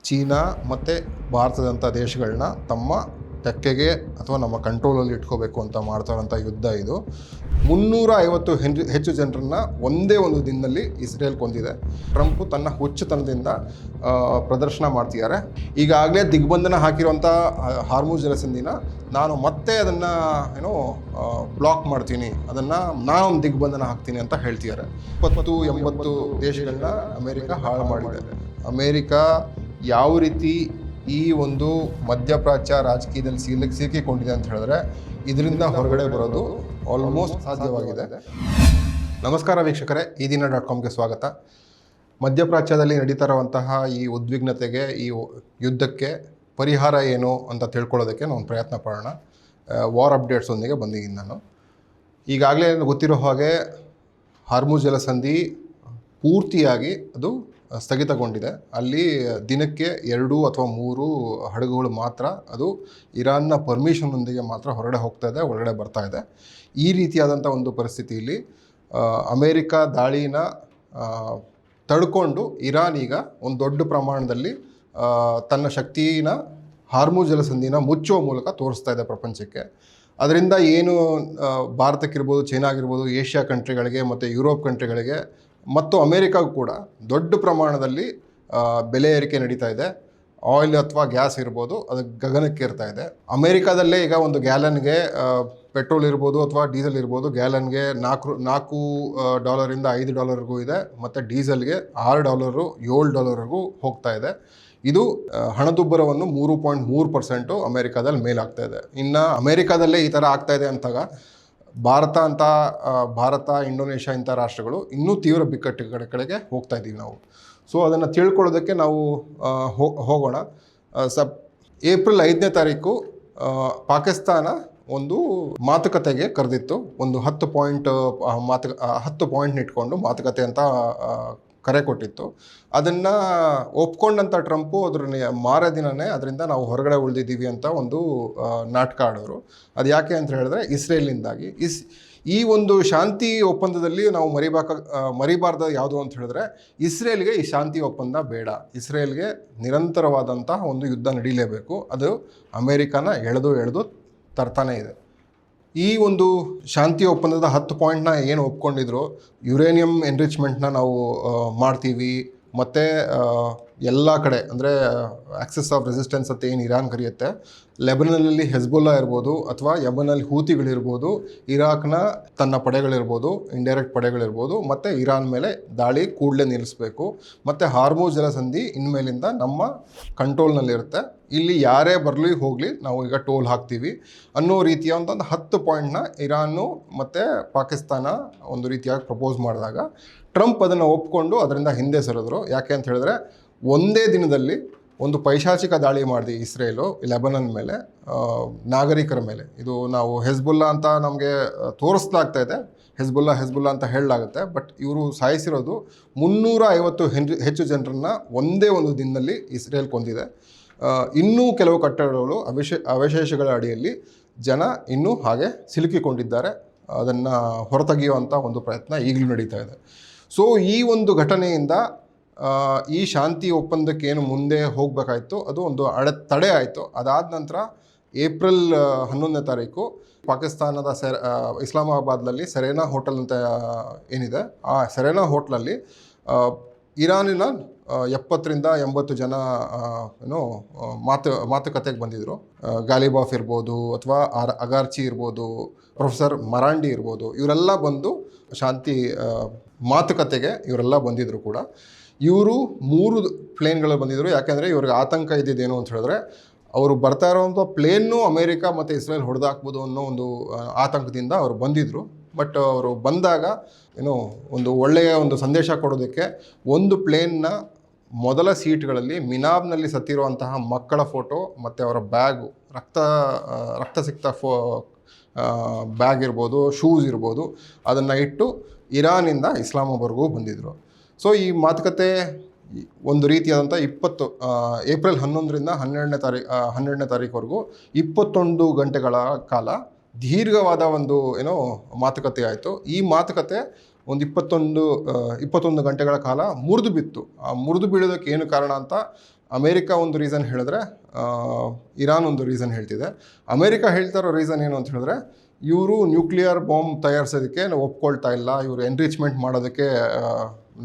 China ಮತ್ತು ಭಾರತದಂಥ ದೇಶಗಳನ್ನ ತಮ್ಮ ತೆಕ್ಕೆಗೆ ಅಥವಾ ನಮ್ಮ ಕಂಟ್ರೋಲಲ್ಲಿ ಇಟ್ಕೋಬೇಕು ಅಂತ ಮಾಡ್ತಾರಂಥ ಯುದ್ಧ ಇದು. 350 ಹೆಚ್ಚು ಜನರನ್ನು ಒಂದೇ ಒಂದು ದಿನದಲ್ಲಿ ಇಸ್ರೇಲ್ ಕೊಂದಿದೆ. ಟ್ರಂಪು ತನ್ನ ಹುಚ್ಚುತನದಿಂದ ಪ್ರದರ್ಶನ ಮಾಡ್ತಿದ್ದಾರೆ. ಈಗಾಗಲೇ ದಿಗ್ಬಂಧನ ಹಾಕಿರುವಂಥ ಹಾರ್ಮುಜ್ ಜಲಸಂಧಿನ ನಾನು ಮತ್ತೆ ಅದನ್ನು ಬ್ಲಾಕ್ ಮಾಡ್ತೀನಿ, ಅದನ್ನು ನಾನು ದಿಗ್ಬಂಧನ ಹಾಕ್ತೀನಿ ಅಂತ ಹೇಳ್ತಿದ್ದಾರೆ. 70-80 ದೇಶಗಳನ್ನ ಅಮೇರಿಕ ಹಾಳು ಮಾಡಿದೆ. ಅಮೇರಿಕ ಯಾವ ರೀತಿ ಈ ಒಂದು ಮಧ್ಯಪ್ರಾಚ್ಯ ರಾಜಕೀಯದಲ್ಲಿ ಸಿಲುಕಿಕೊಂಡಿದೆ ಅಂತ ಹೇಳಿದ್ರೆ ಇದರಿಂದ ಹೊರಗಡೆ ಬರೋದು ಆಲ್ಮೋಸ್ಟ್ ಸಾಧ್ಯವಾಗಿದೆ. ನಮಸ್ಕಾರ ವೀಕ್ಷಕರೇ, ಈ ದಿನ.comಗೆ ಸ್ವಾಗತ. ಮಧ್ಯಪ್ರಾಚ್ಯದಲ್ಲಿ ನಡೀತಾ ಇರುವಂತಹ ಈ ಉದ್ವಿಗ್ನತೆಗೆ, ಈ ಯುದ್ಧಕ್ಕೆ ಪರಿಹಾರ ಏನು ಅಂತ ತಿಳ್ಕೊಳ್ಳೋದಕ್ಕೆ ನಾವು ಪ್ರಯತ್ನ ಪಡೋಣ. ವಾರ್ ಅಪ್ಡೇಟ್ಸ್ ಒಂದಿಗೆ ಬಂದಿದ್ದೀನಿ ನಾನು. ಈಗಾಗಲೇ ಗೊತ್ತಿರೋ ಹಾಗೆ ಹಾರ್ಮುಜ್ ಜಲಸಂಧಿ ಪೂರ್ತಿಯಾಗಿ ಅದು ಸ್ಥಗಿತಗೊಂಡಿದೆ. ಅಲ್ಲಿ ದಿನಕ್ಕೆ 2 ಅಥವಾ 3 ಹಡಗುಗಳು ಮಾತ್ರ ಅದು ಇರಾನ್ನ ಪರ್ಮಿಷನ್ನೊಂದಿಗೆ ಮಾತ್ರ ಹೊರಗಡೆ ಹೋಗ್ತಾ ಇದೆ, ಒಳಗಡೆ ಬರ್ತಾ ಇದೆ. ಈ ರೀತಿಯಾದಂಥ ಒಂದು ಪರಿಸ್ಥಿತಿಯಲ್ಲಿ ಅಮೇರಿಕ ದಾಳಿನ ತಡ್ಕೊಂಡು ಇರಾನ್ ಈಗ ಒಂದು ದೊಡ್ಡ ಪ್ರಮಾಣದಲ್ಲಿ ತನ್ನ ಶಕ್ತಿನ ಹಾರ್ಮುಜ್ ಜಲಸಂಧಿನ ಮುಚ್ಚುವ ಮೂಲಕ ತೋರಿಸ್ತಾ ಇದೆ ಪ್ರಪಂಚಕ್ಕೆ. ಅದರಿಂದ ಏನು ಭಾರತಕ್ಕಿರ್ಬೋದು, ಚೈನಾ ಆಗಿರ್ಬೋದು, ಏಷ್ಯಾ ಕಂಟ್ರಿಗಳಿಗೆ ಮತ್ತು ಯುರೋಪ್ ಕಂಟ್ರಿಗಳಿಗೆ ಮತ್ತು ಅಮೇರಿಕಾಗೂ ಕೂಡ ದೊಡ್ಡ ಪ್ರಮಾಣದಲ್ಲಿ ಬೆಲೆ ಏರಿಕೆ ನಡೀತಾ ಇದೆ. ಆಯಿಲ್ ಅಥವಾ ಗ್ಯಾಸ್ ಇರ್ಬೋದು, ಅದು ಗಗನಕ್ಕೆ ಇರ್ತಾ ಇದೆ. ಅಮೇರಿಕಾದಲ್ಲೇ ಈಗ ಒಂದು ಗ್ಯಾಲನ್ಗೆ ಪೆಟ್ರೋಲ್ ಇರ್ಬೋದು ಅಥವಾ ಡೀಸೆಲ್ ಇರ್ಬೋದು, ಗ್ಯಾಲನ್ಗೆ $4 ಇಂದ $5 ಇದೆ, ಮತ್ತು ಡೀಸೆಲ್ಗೆ $6 $7 ಹೋಗ್ತಾ ಇದೆ. ಇದು ಹಣದುಬ್ಬರವನ್ನು 3.3% ಅಮೇರಿಕಾದಲ್ಲಿ ಮೇಲಾಗ್ತಾ ಇದೆ. ಇನ್ನು ಅಮೇರಿಕಾದಲ್ಲೇ ಈ ಥರ ಆಗ್ತಾ ಇದೆ ಅಂತಾಗ ಭಾರತ, ಇಂಡೋನೇಷ್ಯಾ ಇಂಥ ರಾಷ್ಟ್ರಗಳು ಇನ್ನೂ ತೀವ್ರ ಬಿಕ್ಕಟ್ಟು ಕಡೆಗೆ ಹೋಗ್ತಾ ಇದ್ದೀವಿ ನಾವು. ಸೊ ಅದನ್ನು ತಿಳ್ಕೊಳ್ಳೋದಕ್ಕೆ ನಾವು ಹೋಗೋಣ. ಏಪ್ರಿಲ್ 5ನೇ ತಾರೀಕು ಪಾಕಿಸ್ತಾನ ಒಂದು ಮಾತುಕತೆಗೆ ಕರೆದಿತ್ತು. ಒಂದು 10 ಪಾಯಿಂಟ್ ಇಟ್ಕೊಂಡು ಮಾತುಕತೆ ಅಂತ ಕರೆ ಕೊಟ್ಟಿತ್ತು. ಅದನ್ನು ಒಪ್ಕೊಂಡಂಥ ಟ್ರಂಪು ಅದ್ರ ಮಾರೇ ದಿನವೇ ಅದರಿಂದ ನಾವು ಹೊರಗಡೆ ಉಳಿದಿದ್ದೀವಿ ಅಂತ ಒಂದು ನಾಟಕ ಆಡೋರು. ಅದು ಯಾಕೆ ಅಂತ ಹೇಳಿದ್ರೆ ಇಸ್ರೇಲಿಂದಾಗಿ. ಈ ಒಂದು ಶಾಂತಿ ಒಪ್ಪಂದದಲ್ಲಿ ನಾವು ಮರಿಬಾರ್ದು ಯಾವುದು ಅಂತ ಹೇಳಿದ್ರೆ ಇಸ್ರೇಲ್ಗೆ ಈ ಶಾಂತಿ ಒಪ್ಪಂದ ಬೇಡ. ಇಸ್ರೇಲ್ಗೆ ನಿರಂತರವಾದಂತಹ ಒಂದು ಯುದ್ಧ ನಡೀಲೇಬೇಕು. ಅದು ಅಮೇರಿಕನ ಎಳೆದು ತರ್ತಾನೆ ಇದೆ. ಈ ಒಂದು ಶಾಂತಿ ಒಪ್ಪಂದದ 10 ಪಾಯಿಂಟ್ನ ಏನು ಒಪ್ಕೊಂಡಿದ್ರು, ಯುರೇನಿಯಂ ಎನ್ರಿಚ್ಮೆಂಟ್ನ ನಾವು ಮಾಡ್ತೀವಿ, ಮತ್ತು ಎಲ್ಲ ಕಡೆ ಅಂದರೆ ಆಕ್ಸೆಸ್ ಆಫ್ ರೆಸಿಸ್ಟೆನ್ಸ್ ಅಂತ ಏನು ಇರಾನ್ ಕರೆಯುತ್ತೆ, ಲೆಬನನಲ್ಲಿ ಹೆಜ್ಬುಲ್ಲಾ ಇರ್ಬೋದು ಅಥವಾ ಯಮನಲ್ಲಿ ಹೂತಿಗಳಿರ್ಬೋದು, ಇರಾಕ್ನ ತನ್ನ ಪಡೆಗಳಿರ್ಬೋದು, ಇಂಡೈರೆಕ್ಟ್ ಪಡೆಗಳಿರ್ಬೋದು, ಮತ್ತು ಇರಾನ್ ಮೇಲೆ ದಾಳಿ ಕೂಡಲೇ ನಿಲ್ಲಿಸಬೇಕು, ಮತ್ತು ಹಾರ್ಮುಜ್ ಜಲಸಂಧಿ ಇನ್ಮೇಲಿಂದ ನಮ್ಮ ಕಂಟ್ರೋಲ್ನಲ್ಲಿರುತ್ತೆ, ಇಲ್ಲಿ ಯಾರೇ ಬರಲಿ ಹೋಗಲಿ ನಾವು ಈಗ ಟೋಲ್ ಹಾಕ್ತೀವಿ ಅನ್ನೋ ರೀತಿಯ ಒಂದು 10 ಪಾಯಿಂಟ್ನ ಇರಾನು ಮತ್ತು ಪಾಕಿಸ್ತಾನ ಒಂದು ರೀತಿಯಾಗಿ ಪ್ರಪೋಸ್ ಮಾಡಿದಾಗ ಟ್ರಂಪ್ ಅದನ್ನು ಒಪ್ಕೊಂಡು ಅದರಿಂದ ಹಿಂದೆ ಸರಿದ್ರು. ಯಾಕೆ ಅಂತ ಹೇಳಿದ್ರೆ ಒಂದೇ ದಿನದಲ್ಲಿ ಒಂದು ಪೈಶಾಚಿಕ ದಾಳಿ ಮಾಡಿದೆ ಇಸ್ರೇಲು ಲೆಬನನ್ ಮೇಲೆ, ನಾಗರಿಕರ ಮೇಲೆ. ಇದು ನಾವು ಹೆಜ್ಬುಲ್ಲಾ ಅಂತ ನಮಗೆ ತೋರಿಸ್ಲಾಗ್ತಾ ಇದೆ, ಹೆಜ್ಬುಲ್ಲಾ ಅಂತ ಹೇಳಲಾಗುತ್ತೆ. ಬಟ್ ಇವರು ಸಾಯಿಸಿರೋದು 350 ಹೆಚ್ಚು ಜನರನ್ನು ಒಂದೇ ಒಂದು ದಿನದಲ್ಲಿ ಇಸ್ರೇಲ್ ಕೊಂದಿದೆ. ಇನ್ನೂ ಕೆಲವು ಕಟ್ಟಡಗಳು ಅವಶೇಷಗಳ ಅಡಿಯಲ್ಲಿ ಜನ ಇನ್ನೂ ಹಾಗೆ ಸಿಲುಕಿಕೊಂಡಿದ್ದಾರೆ. ಅದನ್ನು ಹೊರತೆಗೆಯುವಂಥ ಒಂದು ಪ್ರಯತ್ನ ಈಗಲೂ ನಡೀತಾ ಇದೆ. ಸೊ ಈ ಒಂದು ಘಟನೆಯಿಂದ ಈ ಶಾಂತಿ ಒಪ್ಪಂದಕ್ಕೆ ಏನು ಮುಂದೆ ಹೋಗಬೇಕಾಯಿತು ಅದು ಒಂದು ತಡೆ ಆಯಿತು. ಅದಾದ ನಂತರ ಏಪ್ರಿಲ್ 11ನೇ ತಾರೀಕು ಪಾಕಿಸ್ತಾನದ ಇಸ್ಲಾಮಾಬಾದ್ನಲ್ಲಿ ಸೆರೆನಾ ಹೋಟೆಲ್ ಅಂತ ಏನಿದೆ, ಆ ಸೆರೆನಾ ಹೋಟ್ಲಲ್ಲಿ ಇರಾನಿನ 70ರಿಂದ 80 ಜನ ಮಾತುಕತೆಗೆ ಬಂದಿದ್ದರು. ಗಾಲಿಬಾಫ್ ಇರ್ಬೋದು ಅಥವಾ ಅಗಾರ್ಚಿ ಇರ್ಬೋದು, ಪ್ರೊಫೆಸರ್ ಮರಾಂಡಿ ಇರ್ಬೋದು, ಇವರೆಲ್ಲ ಬಂದು ಶಾಂತಿ ಮಾತುಕತೆಗೆ ಇವರೆಲ್ಲ ಬಂದಿದ್ದರು ಕೂಡ. ಇವರು 3 ಪ್ಲೇನ್ಗಳು ಬಂದಿದ್ದರು. ಯಾಕೆಂದರೆ ಇವ್ರಿಗೆ ಆತಂಕ ಇದ್ದಿದ್ದೇನು ಅಂತ ಹೇಳಿದ್ರೆ ಅವರು ಬರ್ತಾ ಇರೋವಂಥ ಪ್ಲೇನ್ನು ಅಮೇರಿಕ ಮತ್ತು ಇಸ್ರೇಲ್ ಹೊಡೆದಾಕ್ಬೋದು ಅನ್ನೋ ಒಂದು ಆತಂಕದಿಂದ ಅವರು ಬಂದಿದ್ದರು. ಬಟ್ ಅವರು ಬಂದಾಗ ಒಂದು ಒಳ್ಳೆಯ ಒಂದು ಸಂದೇಶ ಕೊಡೋದಕ್ಕೆ ಒಂದು ಪ್ಲೇನ್ನ ಮೊದಲ ಸೀಟ್ಗಳಲ್ಲಿ ಮಿನಾಬ್ನಲ್ಲಿ ಸತ್ತಿರುವಂತಹ ಮಕ್ಕಳ ಫೋಟೋ ಮತ್ತು ಅವರ ಬ್ಯಾಗು, ರಕ್ತ ಸಿಕ್ತ ಬ್ಯಾಗ್ ಇರ್ಬೋದು, ಶೂಸ್ ಇರ್ಬೋದು, ಅದನ್ನು ಇಟ್ಟು ಇರಾನಿಂದ ಇಸ್ಲಾಮಾಬಾದ್ಗೂ ಬಂದಿದ್ದರು. ಸೊ ಈ ಮಾತುಕತೆ ಒಂದು ರೀತಿಯಾದಂಥ ಏಪ್ರಿಲ್ 11ರಿಂದ 12ನೇ ತಾರೀಕುವರೆಗೂ 21 ಗಂಟೆಗಳ ಕಾಲ ದೀರ್ಘವಾದ ಒಂದು ಮಾತುಕತೆ ಆಯಿತು. ಈ ಮಾತುಕತೆ ಒಂದು 21 ಗಂಟೆಗಳ ಕಾಲ ಮುರಿದು ಬಿತ್ತು. ಆ ಮುರಿದು ಬೀಳೋದಕ್ಕೆ ಏನು ಕಾರಣ ಅಂತ ಅಮೇರಿಕಾ ಒಂದು ರೀಸನ್ ಹೇಳಿದ್ರೆ ಇರಾನ್ ಒಂದು ರೀಸನ್ ಹೇಳ್ತಿದೆ. ಅಮೇರಿಕಾ ಹೇಳ್ತಾ ಇರೋ ರೀಸನ್ ಏನು ಅಂತ ಹೇಳಿದ್ರೆ, ಇವರು ನ್ಯೂಕ್ಲಿಯರ್ ಬಾಂಬ್ ತಯಾರಿಸೋದಕ್ಕೆ ಒಪ್ಕೊಳ್ತಾ ಇಲ್ಲ, ಇವರು ಎನ್ರಿಚ್ಮೆಂಟ್ ಮಾಡೋದಕ್ಕೆ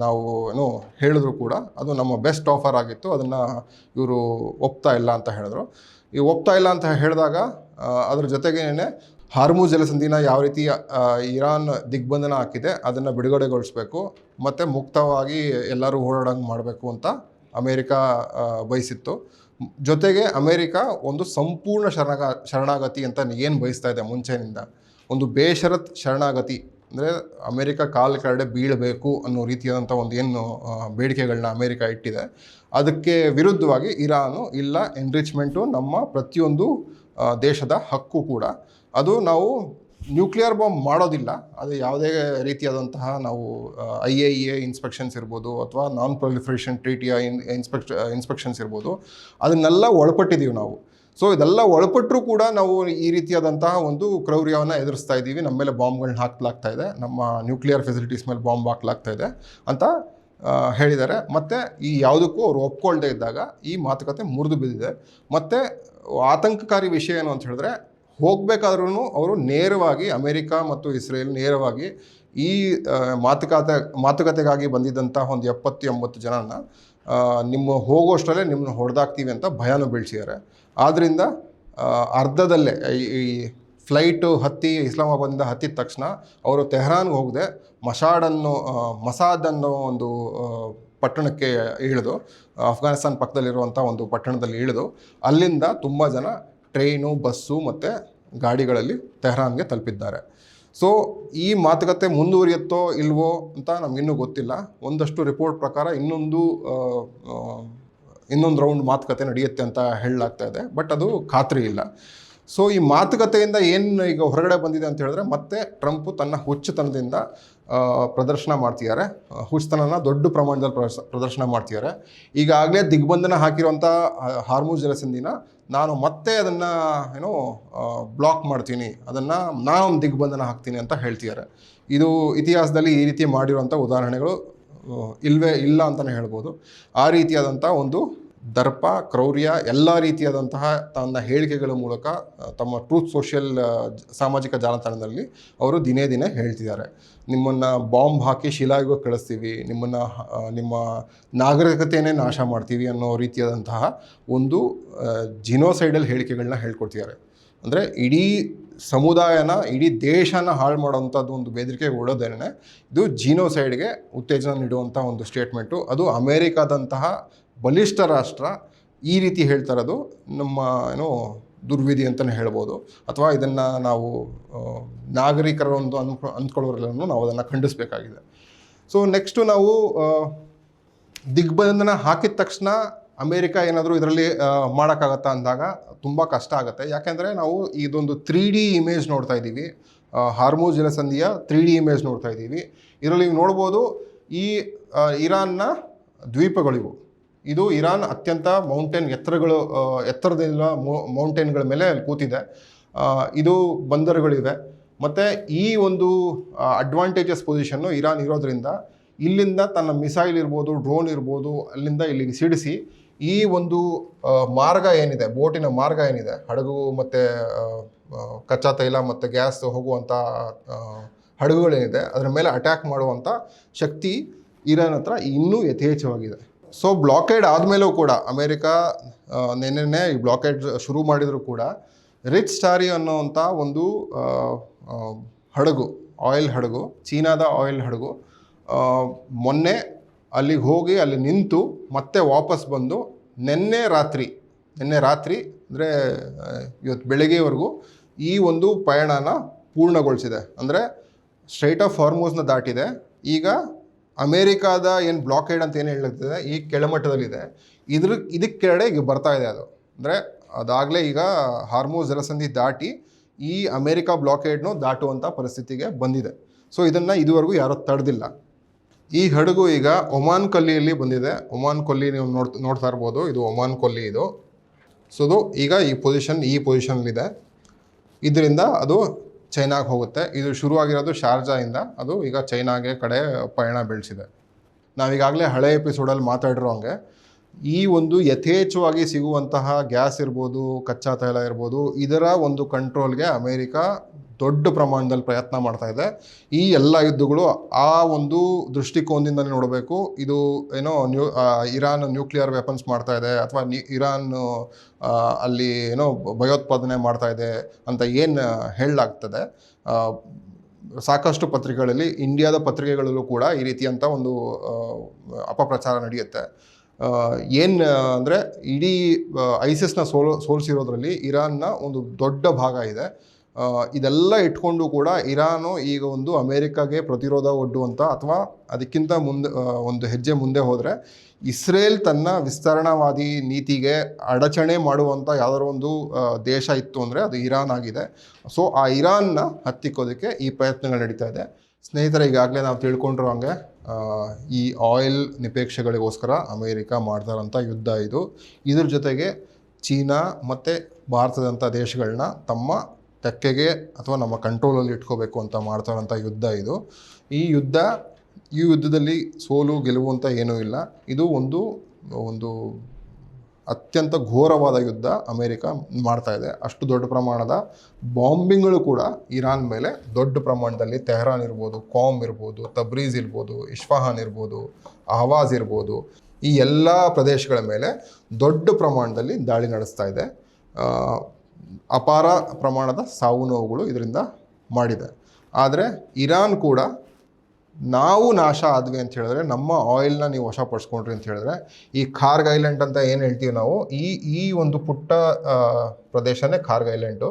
ನಾವು ಏನು ಹೇಳಿದ್ರು ಕೂಡ ಅದು ನಮ್ಮ ಬೆಸ್ಟ್ ಆಫರ್ ಆಗಿತ್ತು, ಅದನ್ನು ಇವರು ಒಪ್ತಾ ಇಲ್ಲ ಅಂತ ಹೇಳಿದ್ರು. ಈ ಒಪ್ತಾ ಇಲ್ಲ ಅಂತ ಹೇಳಿದಾಗ ಅದ್ರ ಜೊತೆಗೇನೆ ಹಾರ್ಮುಜ್ ಜಲಸಂಧಿನ ಯಾವ ರೀತಿ ಇರಾನ್ ದಿಗ್ಬಂಧನ ಹಾಕಿದೆ ಅದನ್ನು ಬಿಡುಗಡೆಗೊಳಿಸಬೇಕು ಮತ್ತು ಮುಕ್ತವಾಗಿ ಎಲ್ಲರೂ ಓಡಾಡಂಗೆ ಮಾಡಬೇಕು ಅಂತ ಅಮೇರಿಕಾ ಬಯಸಿತ್ತು. ಜೊತೆಗೆ ಅಮೇರಿಕಾ ಒಂದು ಸಂಪೂರ್ಣ ಶರಣಾಗತಿ ಅಂತ ಏನು ಬಯಸ್ತಾ ಇದೆ ಮುಂಚೆನಿಂದ, ಒಂದು ಬೇಷರತ್ ಶರಣಾಗತಿ ಅಂದರೆ ಅಮೇರಿಕಾ ಕಾಲು ಕೆಳಗಡೆ ಬೀಳಬೇಕು ಅನ್ನೋ ರೀತಿಯಾದಂಥ ಒಂದು ಏನು ಬೇಡಿಕೆಗಳನ್ನ ಅಮೇರಿಕಾ ಇಟ್ಟಿದೆ, ಅದಕ್ಕೆ ವಿರುದ್ಧವಾಗಿ ಇರಾನು ಇಲ್ಲ, ಎನ್ರಿಚ್ಮೆಂಟು ನಮ್ಮ ಪ್ರತಿಯೊಂದು ದೇಶದ ಹಕ್ಕು ಕೂಡ, ಅದು ನಾವು ನ್ಯೂಕ್ಲಿಯರ್ ಬಾಂಬ್ ಮಾಡೋದಿಲ್ಲ, ಅದು ಯಾವುದೇ ರೀತಿಯಾದಂತಹ ನಾವು IAEA ಇನ್ಸ್ಪೆಕ್ಷನ್ಸ್ ಇರ್ಬೋದು ಅಥವಾ ನಾನ್ ಪ್ರೊಲಿಫರೇಷನ್ ಟ್ರೀಟಿಯ ಇನ್ಸ್ಪೆಕ್ಷನ್ಸ್ ಇರ್ಬೋದು, ಅದನ್ನೆಲ್ಲ ಒಳಪಟ್ಟಿದ್ದೀವಿ ನಾವು. ಸೊ ಇದೆಲ್ಲ ಒಳಪಟ್ಟರೂ ಕೂಡ ನಾವು ಈ ರೀತಿಯಾದಂತಹ ಒಂದು ಕ್ರೌರ್ಯವನ್ನು ಎದುರಿಸ್ತಾ ಇದ್ದೀವಿ, ನಮ್ಮ ಮೇಲೆ ಬಾಂಬ್ಗಳನ್ನ ಹಾಕಲಾಗ್ತಾ ಇದೆ, ನಮ್ಮ ನ್ಯೂಕ್ಲಿಯರ್ ಫೆಸಿಲಿಟೀಸ್ ಮೇಲೆ ಬಾಂಬ್ ಹಾಕಲಾಗ್ತಾ ಇದೆ ಅಂತ ಹೇಳಿದ್ದಾರೆ. ಮತ್ತು ಈ ಯಾವುದಕ್ಕೂ ಅವರು ಒಪ್ಕೊಳ್ದೇ ಇದ್ದಾಗ ಈ ಮಾತುಕತೆ ಮುರಿದು ಬಿದ್ದಿದೆ. ಮತ್ತು ಆತಂಕಕಾರಿ ವಿಷಯ ಏನು ಅಂತ ಹೇಳಿದ್ರೆ, ಹೋಗಬೇಕಾದ್ರೂ ಅವರು ನೇರವಾಗಿ ಅಮೇರಿಕಾ ಮತ್ತು ಇಸ್ರೇಲ್ ನೇರವಾಗಿ ಈ ಮಾತುಕತೆಗಾಗಿ ಬಂದಿದ್ದಂಥ ಒಂದು 70-80 ಜನನ ನಿಮ್ಮ ಹೋಗೋಷ್ಟರಲ್ಲೇ ನಿಮ್ಮನ್ನ ಹೊಡೆದಾಕ್ತೀವಿ ಅಂತ ಭಯನೂ ಬೀಳಿಸಿದ್ದಾರೆ. ಆದ್ದರಿಂದ ಅರ್ಧದಲ್ಲೇ ಈ ಫ್ಲೈಟು ಇಸ್ಲಾಮಾಬಾದಿಂದ ಹತ್ತಿದ ತಕ್ಷಣ ಅವರು ತೆಹರಾನ್ಗೆ ಹೋಗದೆ ಮಸಾದ್ ಅನ್ನೋ ಒಂದು ಪಟ್ಟಣಕ್ಕೆ ಇಳಿದು, ಅಫ್ಘಾನಿಸ್ತಾನ್ ಪಕ್ಕದಲ್ಲಿರುವಂಥ ಒಂದು ಪಟ್ಟಣದಲ್ಲಿ ಇಳಿದು ಅಲ್ಲಿಂದ ತುಂಬ ಜನ ಟ್ರೈನು, ಬಸ್ಸು ಮತ್ತು ಗಾಡಿಗಳಲ್ಲಿ ತೆಹರಾನ್ಗೆ ತಲುಪಿದ್ದಾರೆ. ಸೊ ಈ ಮಾತುಕತೆ ಮುಂದುವರಿಯುತ್ತೋ ಇಲ್ವೋ ಅಂತ ನಮಗಿನ್ನೂ ಗೊತ್ತಿಲ್ಲ. ಒಂದಷ್ಟು ರಿಪೋರ್ಟ್ ಪ್ರಕಾರ ಇನ್ನೊಂದು ರೌಂಡ್ ಮಾತುಕತೆ ನಡೆಯುತ್ತೆ ಅಂತ ಹೇಳಲಾಗ್ತಾ ಇದೆ, ಬಟ್ ಅದು ಖಾತ್ರಿ ಇಲ್ಲ. ಸೊ ಈ ಮಾತುಕತೆಯಿಂದ ಏನು ಈಗ ಹೊರಗಡೆ ಬಂದಿದೆ ಅಂತ ಹೇಳಿದ್ರೆ, ಮತ್ತೆ ಟ್ರಂಪು ತನ್ನ ಹುಚ್ಚುತನದಿಂದ ಪ್ರದರ್ಶನ ಮಾಡ್ತಿದ್ದಾರೆ, ಹುಚ್ಚುತನನ ದೊಡ್ಡ ಪ್ರಮಾಣದಲ್ಲಿ ಪ್ರದರ್ಶನ ಮಾಡ್ತಿದ್ದಾರೆ. ಈಗಾಗಲೇ ದಿಗ್ಬಂಧನ ಹಾಕಿರುವಂಥ ಹಾರ್ಮುಜ್ ಜಲಸಂಧಿನ ನಾನು ಮತ್ತೆ ಅದನ್ನು ಬ್ಲಾಕ್ ಮಾಡ್ತೀನಿ, ಅದನ್ನು ನಾನು ದಿಗ್ಬಂಧನ ಹಾಕ್ತೀನಿ ಅಂತ ಹೇಳ್ತಿದ್ದಾರೆ. ಇದು ಇತಿಹಾಸದಲ್ಲಿ ಈ ರೀತಿ ಮಾಡಿರುವಂಥ ಉದಾಹರಣೆಗಳು ಇಲ್ಲ ಅಂತಲೇ ಹೇಳ್ಬೋದು. ಆ ರೀತಿಯಾದಂಥ ಒಂದು ದರ್ಪ, ಕ್ರೌರ್ಯ, ಎಲ್ಲ ರೀತಿಯಾದಂತಹ ತನ್ನ ಹೇಳಿಕೆಗಳ ಮೂಲಕ ತಮ್ಮ ಸೋಷಿಯಲ್ ಸಾಮಾಜಿಕ ಜಾಲತಾಣದಲ್ಲಿ ಅವರು ದಿನೇ ಹೇಳ್ತಿದ್ದಾರೆ, ನಿಮ್ಮನ್ನು ಬಾಂಬ್ ಹಾಕಿ ಶಿಲಾಯುಗ ಕಳಿಸ್ತೀವಿ, ನಿಮ್ಮ ನಾಗರಿಕತೆಯನ್ನೇ ನಾಶ ಮಾಡ್ತೀವಿ ಅನ್ನೋ ರೀತಿಯಾದಂತಹ ಒಂದು ಜಿನೋಸೈಡಲ್ ಹೇಳಿಕೆಗಳನ್ನ ಹೇಳ್ಕೊಡ್ತಿದ್ದಾರೆ. ಅಂದರೆ ಇಡೀ ಸಮುದಾಯನ, ಇಡೀ ದೇಶನ ಹಾಳು ಮಾಡೋವಂಥದ್ದು ಒಂದು ಬೆದರಿಕೆ ಕೊಡೋದೇನೆ ಇದು ಜಿನೋಸೈಡ್ಗೆ ಉತ್ತೇಜನ ನೀಡುವಂಥ ಒಂದು ಸ್ಟೇಟ್ಮೆಂಟು. ಅದು ಅಮೇರಿಕಾದಂತಹ ಬಲಿಷ್ಠ ರಾಷ್ಟ್ರ ಈ ರೀತಿ ಹೇಳ್ತಾ ಇರೋದು ನಮ್ಮ ದುರ್ವಿಧಿ ಅಂತಲೇ ಹೇಳ್ಬೋದು, ಅಥವಾ ಇದನ್ನು ನಾವು ನಾಗರಿಕರ ಒಂದು ಅಂದ್ಕೊಳ್ಳೋರೆಲ್ಲರೂ ನಾವು ಅದನ್ನು ಖಂಡಿಸಬೇಕಾಗಿದೆ. ಸೊ ನೆಕ್ಸ್ಟು ನಾವು ದಿಗ್ಬಂಧನ ಹಾಕಿದ ತಕ್ಷಣ ಅಮೇರಿಕಾ ಏನಾದರೂ ಇದರಲ್ಲಿ ಮಾಡೋಕ್ಕಾಗತ್ತಾ ಅಂದಾಗ ತುಂಬ ಕಷ್ಟ ಆಗುತ್ತೆ. ಯಾಕೆಂದರೆ ನಾವು ಇದೊಂದು 3D ಇಮೇಜ್ ನೋಡ್ತಾ ಇದ್ದೀವಿ, ಹಾರ್ಮುಜ್ ಜಲಸಂಧಿಯ 3D ಇಮೇಜ್ ನೋಡ್ತಾ ಇದ್ದೀವಿ. ಇದರಲ್ಲಿ ನೀವು ನೋಡ್ಬೋದು ಈ ಇರಾನ್ನ ದ್ವೀಪಗಳಿವು, ಇದು ಇರಾನ್ ಅತ್ಯಂತ ಎತ್ತರದಿಂದ ಮೌಂಟೇನ್ಗಳ ಮೇಲೆ ಅಲ್ಲಿ ಕೂತಿದೆ. ಇದು ಬಂದರುಗಳಿವೆ ಮತ್ತು ಈ ಒಂದು ಅಡ್ವಾಂಟೇಜಸ್ ಪೊಸಿಷನ್ನು ಇರಾನ್ ಇರೋದ್ರಿಂದ ಇಲ್ಲಿಂದ ತನ್ನ ಮಿಸೈಲ್ ಇರ್ಬೋದು, ಡ್ರೋನ್ ಇರ್ಬೋದು, ಅಲ್ಲಿಂದ ಇಲ್ಲಿಗೆ ಸಿಡಿಸಿ ಈ ಒಂದು ಮಾರ್ಗ ಏನಿದೆ, ಬೋಟಿನ ಮಾರ್ಗ ಏನಿದೆ, ಹಡಗು ಮತ್ತು ಕಚ್ಚಾ ತೈಲ ಮತ್ತು ಗ್ಯಾಸ್ ಹೋಗುವಂಥ ಹಡಗುಗಳೇನಿದೆ ಅದರ ಮೇಲೆ ಅಟ್ಯಾಕ್ ಮಾಡುವಂಥ ಶಕ್ತಿ ಇರಾನ್ ಹತ್ರ ಇನ್ನೂ ಯಥೇಚ್ಛವಾಗಿದೆ. ಸೊ ಬ್ಲಾಕೇಡ್ ಆದಮೇಲೂ ಕೂಡ ಅಮೇರಿಕಾ ನೆನ್ನೆ ಈ ಬ್ಲಾಕೇಡ್ ಶುರು ಮಾಡಿದರೂ ಕೂಡ ರಿಚ್ ಸ್ಟಾರಿ ಅನ್ನೋವಂಥ ಒಂದು ಹಡಗು, ಆಯಿಲ್ ಹಡಗು, ಚೀನಾದ ಆಯಿಲ್ ಹಡಗು ಮೊನ್ನೆ ಅಲ್ಲಿಗೆ ಹೋಗಿ ಅಲ್ಲಿ ನಿಂತು ಮತ್ತೆ ವಾಪಸ್ ಬಂದು ನಿನ್ನೆ ರಾತ್ರಿ ಅಂದರೆ ಇವತ್ತು ಬೆಳಗ್ಗೆವರೆಗೂ ಈ ಒಂದು ಪಯಣನ ಪೂರ್ಣಗೊಳಿಸಿದೆ. ಅಂದರೆ ಸ್ಟ್ರೈಟ್ ಆಫ್ ಹಾರ್ಮುಜ್ನ ದಾಟಿದೆ. ಈಗ ಅಮೇರಿಕಾದ ಏನು ಬ್ಲಾಕೇಡ್ ಅಂತ ಏನು ಹೇಳುತ್ತದೆ ಈ ಕೆಳಮಟ್ಟದಲ್ಲಿದೆ, ಇದಕ್ಕೆ ಕೆಳಗಡೆ ಈಗ ಬರ್ತಾ ಇದೆ. ಅದು ಅಂದರೆ ಅದಾಗಲೇ ಈಗ ಹಾರ್ಮುಜ್ ಜಲಸಂಧಿ ದಾಟಿ ಈ ಅಮೇರಿಕಾ ಬ್ಲಾಕೇಡ್ನು ದಾಟುವಂಥ ಪರಿಸ್ಥಿತಿಗೆ ಬಂದಿದೆ. ಸೊ ಇದನ್ನು ಇದುವರೆಗೂ ಯಾರೂ ತಡೆದಿಲ್ಲ. ಈ ಹಡಗು ಈಗ ಒಮಾನ್ ಕೊಲ್ಲಿಯಲ್ಲಿ ಬಂದಿದೆ. ಒಮಾನ್ ಕೊಲ್ಲಿ ನೀವು ನೋಡ್ತಾ ಇರ್ಬೋದು, ಇದು ಒಮಾನ್ ಕೊಲ್ಲಿ ಇದು. ಸೊ ಇದು ಈಗ ಈ ಪೊಸಿಷನ್ಲಿದೆ. ಇದರಿಂದ ಅದು ಚೈನಾಗೆ ಹೋಗುತ್ತೆ. ಇದು ಶುರುವಾಗಿರೋದು ಶಾರ್ಜಾಯಿಂದ, ಅದು ಈಗ ಚೈನಾಗೆ ಕಡೆ ಪಯಣ ಬೆಳೆಸಿದೆ. ನಾವೀಗಾಗಲೇ ಹಳೆ ಎಪಿಸೋಡಲ್ಲಿ ಮಾತಾಡಿರೋ ಹಂಗೆ ಈ ಒಂದು ಯಥೇಚ್ಛವಾಗಿ ಸಿಗುವಂತಹ ಗ್ಯಾಸ್ ಇರ್ಬೋದು, ಕಚ್ಚಾ ತೈಲ ಇರ್ಬೋದು, ಇದರ ಒಂದು ಕಂಟ್ರೋಲ್ಗೆ ಅಮೇರಿಕ ದೊಡ್ಡ ಪ್ರಮಾಣದಲ್ಲಿ ಪ್ರಯತ್ನ ಮಾಡ್ತಾ ಇದೆ. ಈ ಎಲ್ಲ ಯುದ್ಧಗಳು ಆ ಒಂದು ದೃಷ್ಟಿಕೋನದಿಂದಲೇ ನೋಡಬೇಕು. ಇದು ಏನೋ ಇರಾನ್ ನ್ಯೂಕ್ಲಿಯರ್ ವೆಪನ್ಸ್ ಮಾಡ್ತಾ ಇದೆ ಅಥವಾ ಇರಾನ್ ಅಲ್ಲಿ ಏನೋ ಭಯೋತ್ಪಾದನೆ ಮಾಡ್ತಾ ಇದೆ ಅಂತ ಏನು ಹೇಳಲಾಗ್ತದೆ. ಸಾಕಷ್ಟು ಪತ್ರಿಕೆಗಳಲ್ಲಿ, ಇಂಡಿಯಾದ ಪತ್ರಿಕೆಗಳಲ್ಲೂ ಕೂಡ ಈ ರೀತಿಯಂಥ ಒಂದು ಅಪಪ್ರಚಾರ ನಡೆಯುತ್ತೆ. ಏನು ಅಂದರೆ ಇಡೀ ಐಸಿಸ್ನ ಸೋಲಿಸಿರೋದ್ರಲ್ಲಿ ಇರಾನ್ನ ಒಂದು ದೊಡ್ಡ ಭಾಗ ಇದೆ. ಇದೆಲ್ಲ ಇಟ್ಕೊಂಡು ಕೂಡ ಇರಾನು ಈಗ ಒಂದು ಅಮೇರಿಕಾಗೆ ಪ್ರತಿರೋಧ ಒಡ್ಡುವಂಥ ಅಥವಾ ಅದಕ್ಕಿಂತ ಒಂದು ಹೆಜ್ಜೆ ಮುಂದೆ ಹೋದರೆ ಇಸ್ರೇಲ್ ತನ್ನ ವಿಸ್ತರಣಾವಾದಿ ನೀತಿಗೆ ಅಡಚಣೆ ಮಾಡುವಂಥ ಯಾವುದಾದ್ರು ಒಂದು ದೇಶ ಇತ್ತು ಅಂದರೆ ಅದು ಇರಾನ್ ಆಗಿದೆ. ಸೊ ಆ ಇರಾನ್ನ ಹತ್ತಿಕ್ಕೋದಕ್ಕೆ ಈ ಪ್ರಯತ್ನಗಳು ನಡೀತಾ ಇದೆ. ಸ್ನೇಹಿತರೆ, ಈಗಾಗಲೇ ನಾವು ತಿಳ್ಕೊಂಡಿರೋ ಹಂಗೆ ಈ ಆಯಿಲ್ ನಿಪೇಕ್ಷೆಗಳಿಗೋಸ್ಕರ ಅಮೇರಿಕ ಮಾಡ್ತಾರಂಥ ಯುದ್ಧ ಇದು. ಇದ್ರ ಜೊತೆಗೆ ಚೀನಾ ಮತ್ತು ಭಾರತದಂಥ ದೇಶಗಳನ್ನ ತಮ್ಮ ತೆಕ್ಕೆಗೆ ಅಥವಾ ನಮ್ಮ ಕಂಟ್ರೋಲಲ್ಲಿ ಇಟ್ಕೋಬೇಕು ಅಂತ ಮಾಡ್ತಾರಂಥ ಯುದ್ಧ ಇದು. ಈ ಯುದ್ಧದಲ್ಲಿ ಸೋಲು ಗೆಲುವು ಅಂತ ಏನೂ ಇಲ್ಲ. ಇದು ಒಂದು ಅತ್ಯಂತ ಘೋರವಾದ ಯುದ್ಧ ಅಮೇರಿಕ ಮಾಡ್ತಾ ಇದೆ. ಅಷ್ಟು ದೊಡ್ಡ ಪ್ರಮಾಣದ ಬಾಂಬಿಂಗ್ಗಳು ಕೂಡ ಇರಾನ್ ಮೇಲೆ ದೊಡ್ಡ ಪ್ರಮಾಣದಲ್ಲಿ ತೆಹರಾನ್ ಇರ್ಬೋದು, ಕಾಮ್ ಇರ್ಬೋದು, ತಬ್ರೀಜ್ ಇರ್ಬೋದು, ಇಸ್ಫಹಾನ್ ಇರ್ಬೋದು, ಅಹವಾಜ್ ಇರ್ಬೋದು, ಈ ಎಲ್ಲ ಪ್ರದೇಶಗಳ ಮೇಲೆ ದೊಡ್ಡ ಪ್ರಮಾಣದಲ್ಲಿ ದಾಳಿ ನಡೆಸ್ತಾ ಇದೆ. ಅಪಾರ ಪ್ರಮಾಣದ ಸಾವು ನೋವುಗಳು ಇದರಿಂದ ಮಾಡಿದೆ. ಆದರೆ ಇರಾನ್ ಕೂಡ ನಾವು ನಾಶ ಆದ್ವಿ ಅಂತ ಹೇಳಿದ್ರೆ, ನಮ್ಮ ಆಯಿಲ್ನ ನೀವು ವಶಪಡಿಸ್ಕೊಂಡ್ರಿ ಅಂತ ಹೇಳಿದ್ರೆ, ಈ ಖಾರ್ಗ್ ಐಲ್ಯಾಂಡ್ ಅಂತ ಏನು ಹೇಳ್ತೀವಿ ನಾವು, ಈ ಒಂದು ಪುಟ್ಟ ಪ್ರದೇಶನೇ ಖಾರ್ಗ್ ಐಲ್ಯಾಂಡು.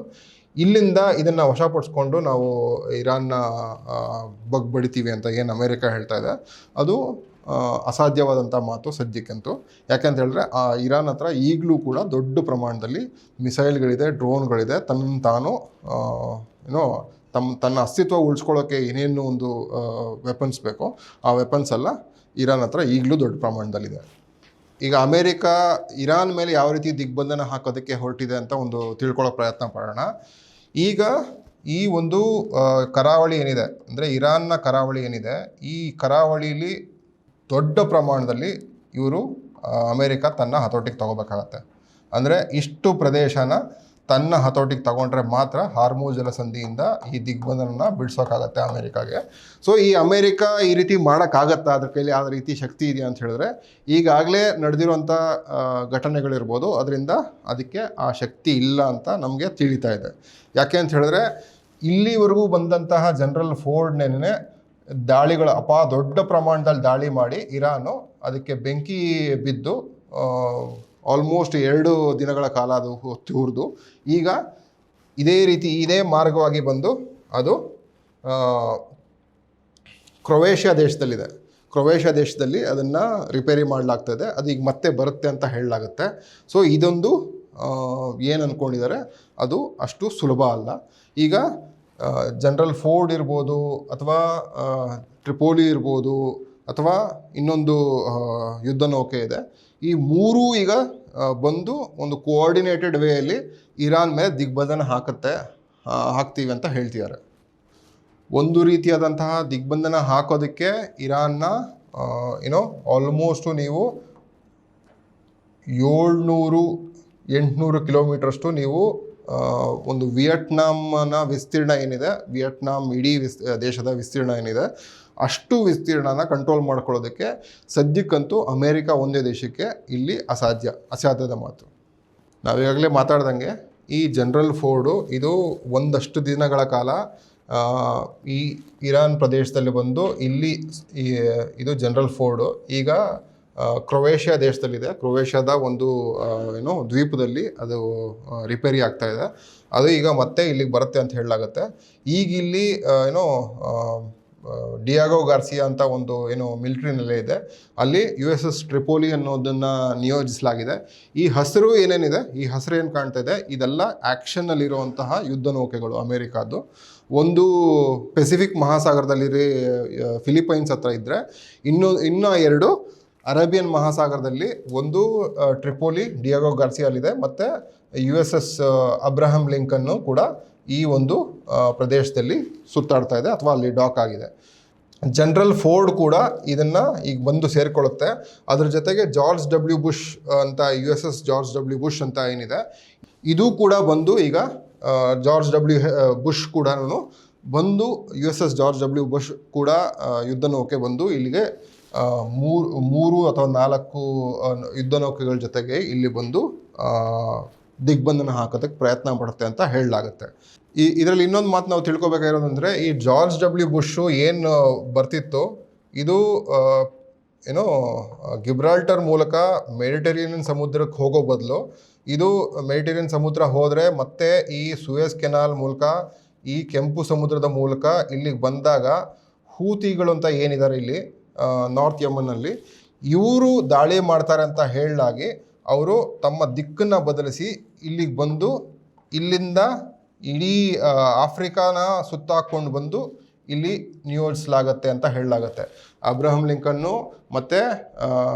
ಇಲ್ಲಿಂದ ಇದನ್ನು ವಶಪಡಿಸ್ಕೊಂಡು ನಾವು ಇರಾನ್ನ ಬಡಿತೀವಿ ಅಂತ ಏನು ಅಮೇರಿಕ ಹೇಳ್ತಾ ಇದೆ, ಅದು ಅಸಾಧ್ಯವಾದಂಥ ಮಾತು ಸದ್ಯಕ್ಕಂತೂ. ಯಾಕೆಂತ ಹೇಳಿದ್ರೆ ಇರಾನ್ ಹತ್ರ ಈಗಲೂ ಕೂಡ ದೊಡ್ಡ ಪ್ರಮಾಣದಲ್ಲಿ ಮಿಸೈಲ್ಗಳಿದೆ, ಡ್ರೋನ್ಗಳಿದೆ. ತಾನು ತನ್ನ ಅಸ್ತಿತ್ವ ಉಳಿಸ್ಕೊಳ್ಳೋಕ್ಕೆ ಏನೇನು ಒಂದು ವೆಪನ್ಸ್ ಬೇಕೋ ಆ ವೆಪನ್ಸ್ ಎಲ್ಲ ಇರಾನ್ ಹತ್ರ ಈಗಲೂ ದೊಡ್ಡ ಪ್ರಮಾಣದಲ್ಲಿದೆ. ಈಗ ಅಮೇರಿಕ ಇರಾನ್ ಮೇಲೆ ಯಾವ ರೀತಿ ದಿಗ್ಬಂಧನ ಹಾಕೋದಕ್ಕೆ ಹೊರಟಿದೆ ಅಂತ ಒಂದು ತಿಳ್ಕೊಳ್ಳೋ ಪ್ರಯತ್ನ ಪಡೋಣ. ಈಗ ಈ ಒಂದು ಕರಾವಳಿ ಏನಿದೆ ಅಂದರೆ ಇರಾನ್ನ ಕರಾವಳಿ ಏನಿದೆ, ಈ ಕರಾವಳಿಯಲ್ಲಿ ದೊಡ್ಡ ಪ್ರಮಾಣದಲ್ಲಿ ಅಮೇರಿಕ ತನ್ನ ಹತೋಟಿಗೆ ತಗೋಬೇಕಾಗತ್ತೆ. ಅಂದರೆ ಇಷ್ಟು ಪ್ರದೇಶನ ತನ್ನ ಹತೋಟಿಗೆ ತಗೊಂಡ್ರೆ ಮಾತ್ರ ಹಾರ್ಮುಜ್ ಜಲಸಂಧಿಯಿಂದ ಈ ದಿಗ್ಬಂಧನನ ಬಿಡಿಸೋಕ್ಕಾಗತ್ತೆ ಅಮೇರಿಕಾಗೆ. ಸೊ ಈ ಅಮೇರಿಕ ಈ ರೀತಿ ಮಾಡೋಕ್ಕಾಗತ್ತಾ, ಅದ್ರ ಕೈಲಿ ಆ ರೀತಿ ಶಕ್ತಿ ಇದೆಯಾ ಅಂತ ಹೇಳಿದ್ರೆ, ಈಗಾಗಲೇ ನಡೆದಿರುವಂಥ ಘಟನೆಗಳಿರ್ಬೋದು, ಅದರಿಂದ ಅದಕ್ಕೆ ಆ ಶಕ್ತಿ ಇಲ್ಲ ಅಂತ ನಮಗೆ ತಿಳಿತಾ ಇದೆ. ಯಾಕೆ ಅಂತ ಹೇಳಿದ್ರೆ, ಇಲ್ಲಿವರೆಗೂ ಬಂದಂತಹ ಜನರಲ್ ಫೋರ್ಡ್ನೇನೆ ದಾಳಿಗಳು ದೊಡ್ಡ ಪ್ರಮಾಣದಲ್ಲಿ ದಾಳಿ ಮಾಡಿ ಇರಾನು ಅದಕ್ಕೆ ಬೆಂಕಿ ಬಿದ್ದು ಆಲ್ಮೋಸ್ಟ್ 2 ದಿನಗಳ ಕಾಲ ಅದು ಹೊತ್ತಿ ಉರಿದು ಈಗ ಇದೇ ಮಾರ್ಗವಾಗಿ ಬಂದು ಅದು ಕ್ರೊವೇಷಿಯಾ ದೇಶದಲ್ಲಿದೆ. ಕ್ರೊವೇಷಿಯಾ ದೇಶದಲ್ಲಿ ಅದನ್ನು ರಿಪೇರಿ ಮಾಡಲಾಗ್ತದೆ. ಅದು ಈಗ ಮತ್ತೆ ಬರುತ್ತೆ ಅಂತ ಹೇಳಲಾಗುತ್ತೆ. ಸೊ ಇದೊಂದು ಏನು ಅಂದ್ಕೊಂಡಿದ್ದಾರೆ, ಅದು ಅಷ್ಟು ಸುಲಭ ಅಲ್ಲ. ಈಗ ಜನರಲ್ ಫೋರ್ಡ್ ಇರ್ಬೋದು, ಅಥವಾ ಟ್ರಿಪೋಲಿ ಇರ್ಬೋದು, ಅಥವಾ ಇನ್ನೊಂದು ಯುದ್ಧ ನೌಕೆ ಇದೆ, ಈ ಮೂರೂ ಈಗ ಬಂದು ಒಂದು ಕೋಆರ್ಡಿನೇಟೆಡ್ ವೇಯಲ್ಲಿ ಇರಾನ್ ಮೇಲೆ ದಿಗ್ಬಂಧನ ಹಾಕ್ತೀವಿ ಅಂತ ಹೇಳ್ತಿದ್ದಾರೆ. ಒಂದು ರೀತಿಯಾದಂತಹ ದಿಗ್ಬಂಧನ ಹಾಕೋದಕ್ಕೆ ಇರಾನ್ನ ಆಲ್ಮೋಸ್ಟು ನೀವು 700-800 ಕಿಲೋಮೀಟ್ರಷ್ಟು ನೀವು ಒಂದು ವಿಯೆಟ್ನಾಂನ ವಿಸ್ತೀರ್ಣ ಏನಿದೆ, ವಿಯೆಟ್ನಾಂ ಇಡೀ ದೇಶದ ವಿಸ್ತೀರ್ಣ ಏನಿದೆ, ಅಷ್ಟು ವಿಸ್ತೀರ್ಣನ ಕಂಟ್ರೋಲ್ ಮಾಡ್ಕೊಳ್ಳೋದಕ್ಕೆ ಸದ್ಯಕ್ಕಂತೂ ಅಮೇರಿಕ ಒಂದೇ ದೇಶಕ್ಕೆ ಇಲ್ಲಿ ಅಸಾಧ್ಯದ ಮಾತು. ನಾವೀಗಾಗಲೇ ಮಾತಾಡ್ದಂಗೆ ಈ ಜನರಲ್ ಫೋರ್ಡು ಇದು ಒಂದಷ್ಟು ದಿನಗಳ ಕಾಲ ಈ ಇರಾನ್ ಪ್ರದೇಶದಲ್ಲಿ ಬಂದು ಇಲ್ಲಿ ಇದು ಜನರಲ್ ಫೋರ್ಡು ಈಗ ಕ್ರೊವೇಷಿಯಾ ದೇಶದಲ್ಲಿದೆ. ಕ್ರೊವೇಷಿಯಾದ ಒಂದು ದ್ವೀಪದಲ್ಲಿ ಅದು ರಿಪೇರಿ ಆಗ್ತಾ ಇದೆ. ಅದು ಈಗ ಮತ್ತೆ ಇಲ್ಲಿಗೆ ಬರುತ್ತೆ ಅಂತ ಹೇಳಲಾಗುತ್ತೆ. ಈಗ ಇಲ್ಲಿ ಡಿಯಾಗೋ ಗಾರ್ಸಿಯಾ ಅಂತ ಒಂದು ಮಿಲಿಟರಿ ನೆಲೆ ಇದೆ. ಅಲ್ಲಿ USS ಟ್ರಿಪೋಲಿ ಅನ್ನೋದನ್ನು ನಿಯೋಜಿಸಲಾಗಿದೆ. ಈ ಹೆಸರು ಏನೇನಿದೆ, ಈ ಹೆಸರು ಏನು ಕಾಣ್ತಾ ಇದೆ, ಇದೆಲ್ಲ ಆ್ಯಕ್ಷನ್ನಲ್ಲಿರುವಂತಹ ಯುದ್ಧ ನೌಕೆಗಳು ಅಮೇರಿಕಾದ್ದು. ಒಂದು ಪೆಸಿಫಿಕ್ ಮಹಾಸಾಗರದಲ್ಲಿ ಫಿಲಿಪೈನ್ಸ್ ಹತ್ರ ಇದ್ದರೆ, ಇನ್ನೂ 2 ಅರೇಬಿಯನ್ ಮಹಾಸಾಗರದಲ್ಲಿ, ಒಂದು ಟ್ರಿಪೋಲಿ ಡಿಯಾಗೋ ಗಾರ್ಸಿಯಾಲಿದೆ, ಮತ್ತು USS ಅಬ್ರಹಂ ಲಿಂಕನ್ನು ಕೂಡ ಈ ಒಂದು ಪ್ರದೇಶದಲ್ಲಿ ಸುತ್ತಾಡ್ತಾ ಇದೆ ಅಥವಾ ಅಲ್ಲಿ ಡಾಕ್ ಆಗಿದೆ. ಜನರಲ್ ಫೋರ್ಡ್ ಕೂಡ ಇದನ್ನು ಈಗ ಬಂದು ಸೇರಿಕೊಳ್ಳುತ್ತೆ. ಅದ್ರ ಜೊತೆಗೆ ಜಾರ್ಜ್ ಡಬ್ಲ್ಯೂ ಬುಷ್ ಅಂತ USS ಜಾರ್ಜ್ ಡಬ್ಲ್ಯೂ ಬುಷ್ ಅಂತ ಏನಿದೆ, ಇದು ಕೂಡ ಬಂದು ಈಗ ಜಾರ್ಜ್ ಡಬ್ಲ್ಯೂ ಬುಷ್ ಕೂಡ ಬಂದು USS ಜಾರ್ಜ್ ಡಬ್ಲ್ಯೂ ಬುಷ್ ಕೂಡ ಯುದ್ಧ ನೌಕೆ ಬಂದು ಇಲ್ಲಿಗೆ 3 ಅಥವಾ 4 ಯುದ್ಧ ನೌಕೆಗಳ ಜೊತೆಗೆ ಇಲ್ಲಿ ಬಂದು ದಿಗ್ಬಂಧನ ಹಾಕೋದಕ್ಕೆ ಪ್ರಯತ್ನ ಪಡುತ್ತೆ ಅಂತ ಹೇಳಲಾಗುತ್ತೆ. ಇದರಲ್ಲಿ ಇನ್ನೊಂದು ಮಾತು ನಾವು ತಿಳ್ಕೊಬೇಕಾಗಿರೋದಂದರೆ, ಈ ಜಾರ್ಜ್ ಡಬ್ಲ್ಯೂ ಬುಷು ಏನು ಬರ್ತಿತ್ತು, ಇದು ಏನೋ ಗಿಬ್ರಾಲ್ಟರ್ ಮೂಲಕ ಮೆಡಿಟರೇನಿಯನ್ ಸಮುದ್ರಕ್ಕೆ ಹೋಗೋ ಬದಲು ಇದು ಮೆಡಿಟರೇನಿಯನ್ ಸಮುದ್ರ ಹೋದರೆ ಮತ್ತೆ ಈ ಸೂಯಸ್ ಕೆನಾಲ್ ಮೂಲಕ ಈ ಕೆಂಪು ಸಮುದ್ರದ ಮೂಲಕ ಇಲ್ಲಿಗೆ ಬಂದಾಗ ಹೂತಿಗಳು ಅಂತ ಏನಿದ್ದಾರೆ ಇಲ್ಲಿ ನಾರ್ತ್ ಯಮನ್ನಲ್ಲಿ, ಇವರು ದಾಳಿ ಮಾಡ್ತಾರೆ ಅಂತ ಹೇಳಲಾಗಿ ಅವರು ತಮ್ಮ ದಿಕ್ಕನ್ನು ಬದಲಿಸಿ ಇಲ್ಲಿಗೆ ಬಂದು ಇಲ್ಲಿಂದ ಇಡೀ ಆಫ್ರಿಕಾನ ಸುತ್ತಾಕೊಂಡು ಬಂದು ಇಲ್ಲಿ ನಿಯೋಜಿಸಲಾಗತ್ತೆ ಅಂತ ಹೇಳಲಾಗತ್ತೆ. ಅಬ್ರಹಂ ಲಿಂಕನ್ನು ಮತ್ತು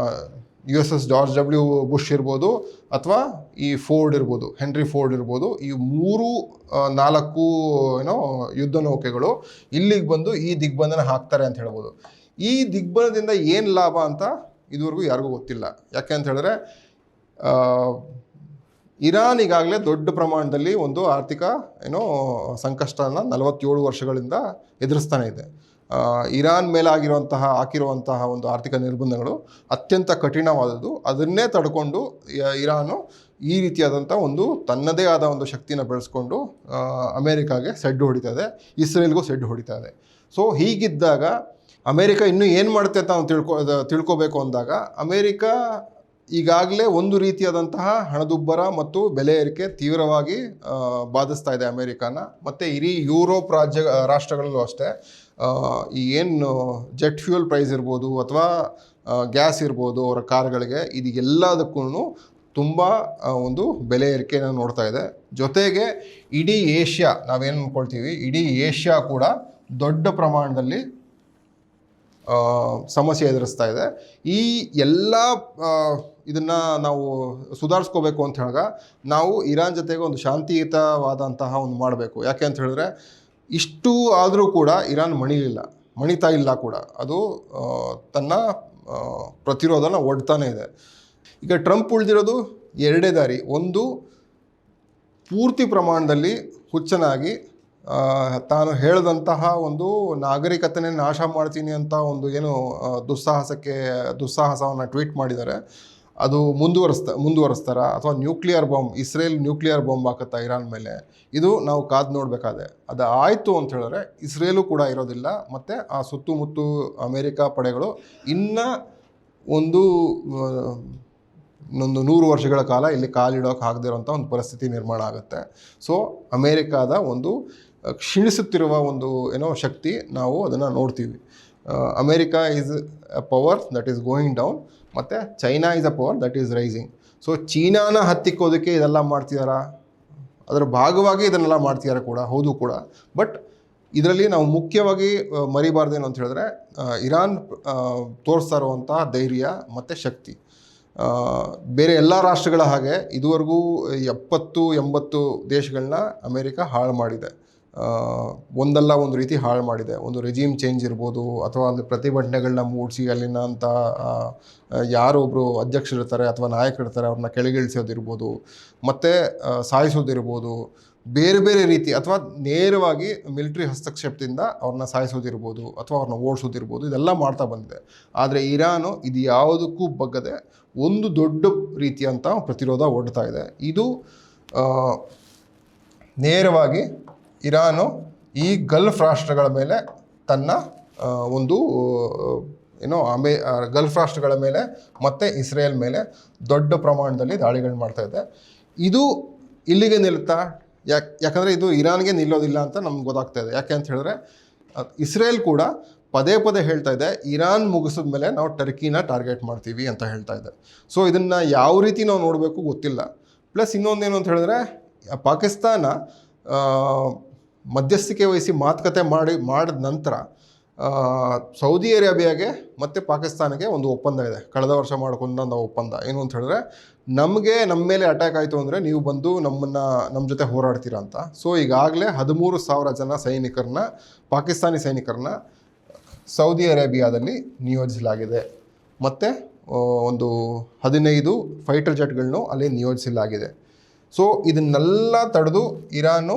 USS ಜಾರ್ಜ್ ಡಬ್ಲ್ಯೂ ಬುಷ್ ಇರ್ಬೋದು ಅಥವಾ ಈ ಫೋರ್ಡ್ ಇರ್ಬೋದು, ಹೆನ್ರಿ ಫೋರ್ಡ್ ಇರ್ಬೋದು, ಈ 3-4 ಯುದ್ಧ ನೌಕೆಗಳು ಇಲ್ಲಿಗೆ ಬಂದು ಈ ದಿಗ್ಬಂಧನ ಹಾಕ್ತಾರೆ ಅಂತ ಹೇಳ್ಬೋದು. ಈ ದಿಗ್ಬಂಧನದಿಂದ ಏನು ಲಾಭ ಅಂತ ಇದುವರೆಗೂ ಯಾರಿಗೂ ಗೊತ್ತಿಲ್ಲ. ಯಾಕೆ ಅಂತ ಹೇಳಿದ್ರೆ, ಇರಾನ್ ಈಗಾಗಲೇ ದೊಡ್ಡ ಪ್ರಮಾಣದಲ್ಲಿ ಒಂದು ಆರ್ಥಿಕ ಸಂಕಷ್ಟನ 47 ವರ್ಷಗಳಿಂದ ಎದುರಿಸ್ತಾನೆ ಇದೆ. ಇರಾನ್ ಮೇಲೆ ಹಾಕಿರುವಂತಹ ಒಂದು ಆರ್ಥಿಕ ನಿರ್ಬಂಧಗಳು ಅತ್ಯಂತ ಕಠಿಣವಾದದ್ದು. ಅದನ್ನೇ ತಡ್ಕೊಂಡು ಇರಾನು ಈ ರೀತಿಯಾದಂಥ ಒಂದು ತನ್ನದೇ ಆದ ಒಂದು ಶಕ್ತಿನ ಬೆಳೆಸ್ಕೊಂಡು ಅಮೇರಿಕಾಗೆ ಸೆಡ್ಡು ಹೊಡಿತಾ ಇದೆ, ಇಸ್ರೇಲ್ಗೂ ಸೆಡ್ಡು ಹೊಡಿತಾ ಇದೆ. ಸೊ ಹೀಗಿದ್ದಾಗ ಅಮೇರಿಕ ಇನ್ನೂ ಏನು ಮಾಡುತ್ತೆ ಅಂತ ನಾವು ತಿಳ್ಕೋಬೇಕು ಅಂದಾಗ, ಅಮೇರಿಕ ಈಗಾಗಲೇ ಒಂದು ರೀತಿಯಾದಂತಹ ಹಣದುಬ್ಬರ ಮತ್ತು ಬೆಲೆ ಏರಿಕೆ ತೀವ್ರವಾಗಿ ಬಾಧಿಸ್ತಾ ಇದೆ ಅಮೇರಿಕಾನ. ಮತ್ತು ಇಡೀ ಯುರೋಪ್ ರಾಷ್ಟ್ರಗಳಲ್ಲೂ ಅಷ್ಟೇ ಈ ಏನು ಜೆಟ್ ಫ್ಯೂಯಲ್ ಪ್ರೈಸ್ ಇರ್ಬೋದು ಅಥವಾ ಗ್ಯಾಸ್ ಇರ್ಬೋದು ಅವರ ಕಾರ್ಗಳಿಗೆ, ಇದು ಎಲ್ಲದಕ್ಕೂ ತುಂಬ ಒಂದು ಬೆಲೆ ಏರಿಕೆಯನ್ನು ನೋಡ್ತಾ ಇದೆ. ಜೊತೆಗೆ ಇಡೀ ಏಷ್ಯಾ, ನಾವೇನು ಅಂದ್ಕೊಳ್ತೀವಿ, ಇಡೀ ಏಷ್ಯಾ ಕೂಡ ದೊಡ್ಡ ಪ್ರಮಾಣದಲ್ಲಿ ಸಮಸ್ಯೆ ಎದುರಿಸ್ತಾ ಇದೆ. ಈ ಎಲ್ಲ ಇದನ್ನು ನಾವು ಸುಧಾರಿಸ್ಕೋಬೇಕು ಅಂತ ಹೇಳಿದಾಗ ನಾವು ಇರಾನ್ ಜೊತೆಗೆ ಒಂದು ಶಾಂತಿಯುತವಾದಂತಹ ಒಂದು ಮಾಡಬೇಕು. ಯಾಕೆ ಅಂತ ಹೇಳಿದ್ರೆ, ಇಷ್ಟು ಆದರೂ ಕೂಡ ಇರಾನ್ ಮಣಿತಾ ಇಲ್ಲ ಕೂಡ, ಅದು ತನ್ನ ಪ್ರತಿರೋಧನ ಒಡ್ತಾನೇ ಇದೆ. ಈಗ ಟ್ರಂಪ್ ಉಳಿದಿರೋದು ಎರಡೇ ದಾರಿ. ಒಂದು, ಪೂರ್ತಿ ಪ್ರಮಾಣದಲ್ಲಿ ಹುಚ್ಚನಾಗಿ ತಾನು ಹೇಳಿದಂತಹ ಒಂದು ನಾಗರಿಕತೆನೇ ನಾಶ ಮಾಡ್ತೀನಿ ಅಂತ ಒಂದು ಏನು ದುಸ್ಸಾಹಸವನ್ನು ಟ್ವೀಟ್ ಮಾಡಿದ್ದಾರೆ, ಅದು ಮುಂದುವರಿಸ್ತಾರ ಅಥವಾ ಇಸ್ರೇಲ್ ನ್ಯೂಕ್ಲಿಯರ್ ಬಾಂಬ್ ಹಾಕುತ್ತಾ ಇರಾನ್ ಮೇಲೆ, ಇದು ನಾವು ಕಾದು ನೋಡಬೇಕಾದೆ. ಅದು ಆಯಿತು ಅಂತ ಹೇಳಿದ್ರೆ ಇಸ್ರೇಲು ಕೂಡ ಇರೋದಿಲ್ಲ, ಮತ್ತು ಆ ಸುತ್ತಮುತ್ತ ಅಮೇರಿಕಾ ಪಡೆಗಳು ಇನ್ನೂ ಒಂದು 100 ವರ್ಷಗಳ ಕಾಲ ಇಲ್ಲಿ ಕಾಲಿಡೋಕೆ ಆಗದಿರೋಂಥ ಒಂದು ಪರಿಸ್ಥಿತಿ ನಿರ್ಮಾಣ ಆಗುತ್ತೆ. ಸೊ ಅಮೇರಿಕಾದ ಒಂದು ಕ್ಷೀಣಿಸುತ್ತಿರುವ ಒಂದು ಶಕ್ತಿ ನಾವು ಅದನ್ನು ನೋಡ್ತೀವಿ. America is a power that is going down, ಮತ್ತು China is a power that is rising. So ಚೀನಾನ ಹತ್ತಿಕ್ಕೋದಕ್ಕೆ ಇದೆಲ್ಲ ಮಾಡ್ತಿದ್ದಾರಾ? ಅದರ ಭಾಗವಾಗಿ ಇದನ್ನೆಲ್ಲ ಮಾಡ್ತಿದ್ದಾರೆ ಕೂಡ, ಹೌದು ಕೂಡ. ಬಟ್ ಇದರಲ್ಲಿ ನಾವು ಮುಖ್ಯವಾಗಿ ಮರಿಬಾರ್ದೇನು ಅಂತ ಹೇಳಿದ್ರೆ, ಇರಾನ್ ತೋರಿಸ್ತಾ ಇರುವಂತಹ ಧೈರ್ಯ ಮತ್ತು ಶಕ್ತಿ ಬೇರೆ ಎಲ್ಲ ರಾಷ್ಟ್ರಗಳ ಹಾಗೆ ಇದುವರೆಗೂ 70-80 ದೇಶಗಳನ್ನ ಅಮೇರಿಕ ಹಾಳು ಮಾಡಿದೆ. ಒಂದಲ್ಲ ಒಂದು ರೀತಿ ಹಾಳು ಮಾಡಿದೆ. ಒಂದು ರೆಜಿಮ್ ಚೇಂಜ್ ಇರ್ಬೋದು, ಅಥವಾ ಅಲ್ಲಿ ಪ್ರತಿಭಟನೆಗಳನ್ನ ಮೂಡಿಸಿ ಅಲ್ಲಿನ ಅಂತ ಯಾರೊಬ್ಬರು ಅಧ್ಯಕ್ಷರಿರ್ತಾರೆ ಅಥವಾ ನಾಯಕರಿರ್ತಾರೆ ಅವ್ರನ್ನ ಕೆಳಗಿಳಿಸೋದಿರ್ಬೋದು, ಮತ್ತು ಸಾಯಿಸೋದಿರ್ಬೋದು, ಬೇರೆ ಬೇರೆ ರೀತಿ, ಅಥವಾ ನೇರವಾಗಿ ಮಿಲಿಟ್ರಿ ಹಸ್ತಕ್ಷೇಪದಿಂದ ಅವ್ರನ್ನ ಸಾಯಿಸೋದಿರ್ಬೋದು ಅಥವಾ ಅವ್ರನ್ನ ಓಡಿಸೋದಿರ್ಬೋದು, ಇದೆಲ್ಲ ಮಾಡ್ತಾ ಬಂದಿದೆ. ಆದರೆ ಇರಾನು ಇದು ಯಾವುದಕ್ಕೂ ಬಗ್ಗದೆ ಒಂದು ದೊಡ್ಡ ರೀತಿಯಂಥ ಪ್ರತಿರೋಧ ಒಡ್ತಾ ಇದೆ. ಇದು ನೇರವಾಗಿ ಇರಾನು ಈ ಗಲ್ಫ್ ರಾಷ್ಟ್ರಗಳ ಮೇಲೆ ತನ್ನ ಒಂದು ಗಲ್ಫ್ ರಾಷ್ಟ್ರಗಳ ಮೇಲೆ ಮತ್ತು ಇಸ್ರೇಲ್ ಮೇಲೆ ದೊಡ್ಡ ಪ್ರಮಾಣದಲ್ಲಿ ದಾಳಿಗಳು ಮಾಡ್ತಾ ಇದೆ. ಇದು ಇಲ್ಲಿಗೆ ನಿಲ್ಲುತ್ತಾ? ಯಾಕಂದರೆ ಇದು ಇರಾನ್ಗೆ ನಿಲ್ಲೋದಿಲ್ಲ ಅಂತ ನಮ್ಗೆ ಗೊತ್ತಾಗ್ತಾ ಇದೆ. ಯಾಕೆ ಅಂತ ಹೇಳಿದ್ರೆ, ಇಸ್ರೇಲ್ ಕೂಡ ಪದೇ ಪದೇ ಹೇಳ್ತಾ ಇದೆ, ಇರಾನ್ ಮುಗಿಸಿದ ಮೇಲೆ ನಾವು ಟರ್ಕಿನ ಟಾರ್ಗೆಟ್ ಮಾಡ್ತೀವಿ ಅಂತ ಹೇಳ್ತಾ ಇದೆ. ಸೊ ಇದನ್ನು ಯಾವ ರೀತಿ ನಾವು ನೋಡಬೇಕು ಗೊತ್ತಿಲ್ಲ. ಪ್ಲಸ್ ಇನ್ನೊಂದೇನು ಅಂತ ಹೇಳಿದ್ರೆ, ಪಾಕಿಸ್ತಾನ ಮಧ್ಯಸ್ಥಿಕೆ ವಹಿಸಿ ಮಾತುಕತೆ ಮಾಡಿದ ನಂತರ ಸೌದಿ ಅರೇಬಿಯಾಗೆ ಮತ್ತು ಪಾಕಿಸ್ತಾನಕ್ಕೆ ಒಂದು ಒಪ್ಪಂದ ಇದೆ, ಕಳೆದ ವರ್ಷ ಮಾಡ್ಕೊಂಡ ಒಪ್ಪಂದ. ಏನು ಅಂತ ಹೇಳಿದ್ರೆ, ನಮ್ಮ ಮೇಲೆ ಅಟ್ಯಾಕ್ ಆಯಿತು ಅಂದರೆ ನೀವು ಬಂದು ನಮ್ಮ ಜೊತೆ ಹೋರಾಡ್ತೀರಾ ಅಂತ. ಸೊ ಈಗಾಗಲೇ 13,000 ಜನ ಪಾಕಿಸ್ತಾನಿ ಸೈನಿಕರನ್ನ ಸೌದಿ ಅರೇಬಿಯಾದಲ್ಲಿ ನಿಯೋಜಿಸಲಾಗಿದೆ. ಮತ್ತು ಒಂದು 15 ಫೈಟರ್ ಜೆಟ್ಗಳನ್ನು ಅಲ್ಲಿ ನಿಯೋಜಿಸಲಾಗಿದೆ. ಸೊ ಇದನ್ನೆಲ್ಲ ತಡೆದು ಇರಾನು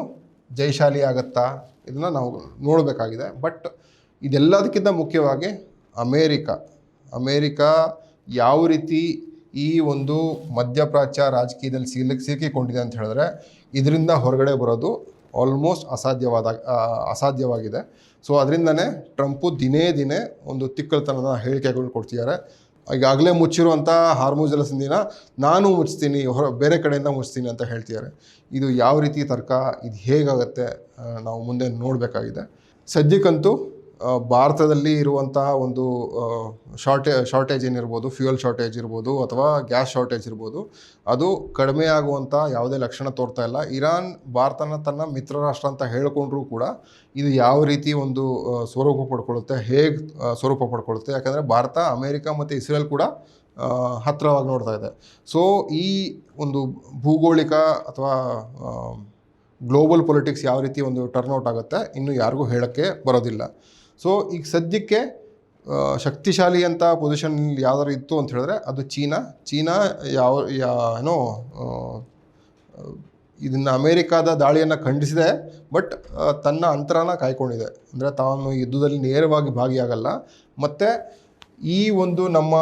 ಜಯಶಾಲಿ ಆಗುತ್ತಾ, ಇದನ್ನು ನಾವು ನೋಡಬೇಕಾಗಿದೆ. ಬಟ್ ಇದೆಲ್ಲದಕ್ಕಿಂತ ಮುಖ್ಯವಾಗಿ ಅಮೇರಿಕಾ ಯಾವ ರೀತಿ ಈ ಒಂದು ಮಧ್ಯಪ್ರಾಚ್ಯ ರಾಜಕೀಯದಲ್ಲಿ ಸಿಲುಕಿಕೊಂಡಿದೆ ಅಂತ ಹೇಳಿದ್ರೆ, ಇದರಿಂದ ಹೊರಗಡೆ ಬರೋದು ಆಲ್ಮೋಸ್ಟ್ ಅಸಾಧ್ಯವಾಗಿದೆ. ಸೊ ಅದರಿಂದನೇ ಟ್ರಂಪು ದಿನೇ ಒಂದು ತಿಕ್ಕಲತನದ ಹೇಳಿಕೆಗಳು ಕೊಡ್ತಿದ್ದಾರೆ. ಈಗಾಗಲೇ ಮುಚ್ಚಿರುವಂಥ ಹಾರ್ಮುಜ್ ಜಲಸಂಧಿನ ನಾನು ಮುಚ್ತೀನಿ, ಬೇರೆ ಕಡೆಯಿಂದ ಮುಚ್ತೀನಿ ಅಂತ ಹೇಳ್ತಿದ್ದಾರೆ. ಇದು ಯಾವ ರೀತಿ ತರ್ಕ, ಇದು ಹೇಗಾಗುತ್ತೆ ನಾವು ಮುಂದೆ ನೋಡಬೇಕಾಗಿದೆ. ಸದ್ಯಕ್ಕಂತೂ ಭಾರತದಲ್ಲಿ ಇರುವಂತಹ ಒಂದು ಶಾರ್ಟೇಜ್ ಏನಿರ್ಬೋದು, ಫ್ಯೂಯಲ್ ಶಾರ್ಟೇಜ್ ಇರ್ಬೋದು ಅಥವಾ ಗ್ಯಾಸ್ ಶಾರ್ಟೇಜ್ ಇರ್ಬೋದು, ಅದು ಕಡಿಮೆ ಆಗುವಂಥ ಯಾವುದೇ ಲಕ್ಷಣ ತೋರ್ತಾ ಇಲ್ಲ. ಇರಾನ್ ಭಾರತನ ತನ್ನ ಮಿತ್ರ ರಾಷ್ಟ್ರ ಅಂತ ಹೇಳಿಕೊಂಡ್ರೂ ಕೂಡ ಇದು ಯಾವ ರೀತಿ ಒಂದು ಸ್ವರೂಪ ಪಡ್ಕೊಳ್ಳುತ್ತೆ. ಯಾಕಂದರೆ ಭಾರತ, ಅಮೇರಿಕ ಮತ್ತು ಇಸ್ರೇಲ್ ಕೂಡ ಹತ್ತಿರವಾಗಿ ನೋಡ್ತಾ ಇದೆ. ಸೊ ಈ ಒಂದು ಭೂಗೋಳಿಕ ಅಥವಾ ಗ್ಲೋಬಲ್ ಪೊಲಿಟಿಕ್ಸ್ ಯಾವ ರೀತಿ ಒಂದು ಟರ್ನ್ಔಟ್ ಆಗುತ್ತೆ ಇನ್ನೂ ಯಾರಿಗೂ ಹೇಳೋಕ್ಕೆ ಬರೋದಿಲ್ಲ. ಸೊ ಈಗ ಸದ್ಯಕ್ಕೆ ಶಕ್ತಿಶಾಲಿ ಅಂತ ಪೊಸಿಷನ್ ಯಾವ್ದಾದ್ರು ಇತ್ತು ಅಂತ ಹೇಳಿದ್ರೆ ಅದು ಚೀನಾ ಇದನ್ನು ಅಮೇರಿಕಾದ ದಾಳಿಯನ್ನು ಖಂಡಿಸಿದೆ. ಬಟ್ ತನ್ನ ಅಂತರನ ಕಾಯ್ಕೊಂಡಿದೆ. ಅಂದರೆ ತಾನು ಯುದ್ಧದಲ್ಲಿ ನೇರವಾಗಿ ಭಾಗಿಯಾಗಲ್ಲ. ಮತ್ತು ಈ ಒಂದು ನಮ್ಮ